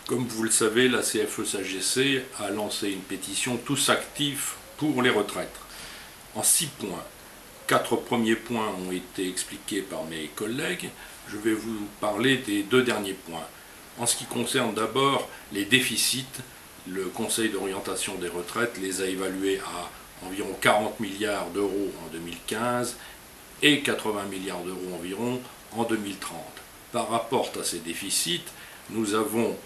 Comme vous le savez, la CFE-SAGC a lancé une pétition Tous actifs pour les retraites, en 6 points. 4 premiers points ont été expliqués par mes collègues. Je vais vous parler des 2 derniers points. En ce qui concerne d'abord les déficits, le Conseil d'orientation des retraites les a évalués à environ 40 milliards d'euros en 2015 et 80 milliards d'euros environ en 2030. Par rapport à ces déficits, nous avons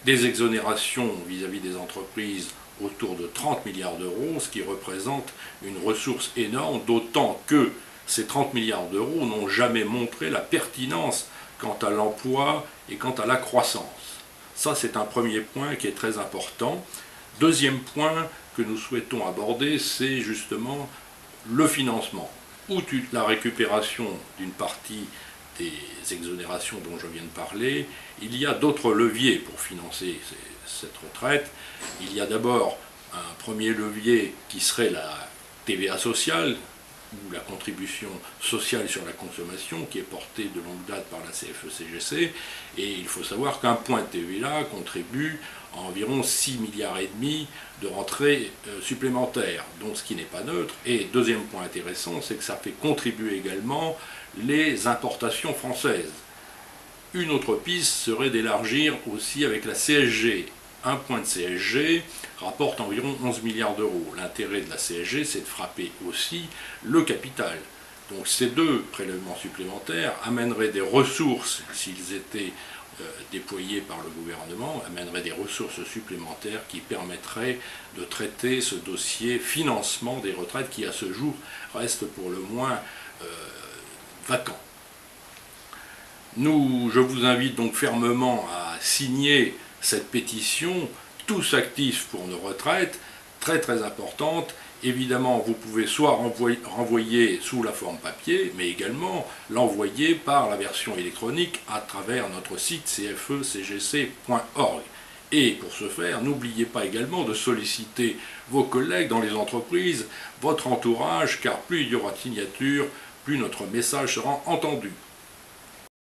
des exonérations vis-à-vis des entreprises autour de 30 milliards d'euros, ce qui représente une ressource énorme, d'autant que ces 30 milliards d'euros n'ont jamais montré la pertinence quant à l'emploi et quant à la croissance. Ça, c'est un premier point qui est très important. Deuxième point que nous souhaitons aborder, c'est justement le financement. Outre la récupération d'une partie des exonérations dont je viens de parler, il y a d'autres leviers pour financer cette retraite. Il y a d'abord un premier levier qui serait la TVA sociale, ou la contribution sociale sur la consommation, qui est portée de longue date par la CFE-CGC, et il faut savoir qu'un point de TVA contribue à environ 6,5 milliards de rentrées supplémentaires, donc ce qui n'est pas neutre. Et deuxième point intéressant, c'est que ça fait contribuer également les importations françaises. Une autre piste serait d'élargir aussi avec la CSG. Un point de CSG rapporte environ 11 milliards d'euros. L'intérêt de la CSG, c'est de frapper aussi le capital. Donc ces 2 prélèvements supplémentaires amèneraient des ressources, s'ils étaient déployés par le gouvernement, amèneraient des ressources supplémentaires qui permettraient de traiter ce dossier financement des retraites qui à ce jour reste pour le moins vacant. Je vous invite donc fermement à signer cette pétition, Tous actifs pour nos retraites, très très importante. Évidemment, vous pouvez soit renvoyer sous la forme papier, mais également l'envoyer par la version électronique à travers notre site cfecgc.org. Et pour ce faire, n'oubliez pas également de solliciter vos collègues dans les entreprises, votre entourage, car plus il y aura de signatures, plus notre message sera entendu.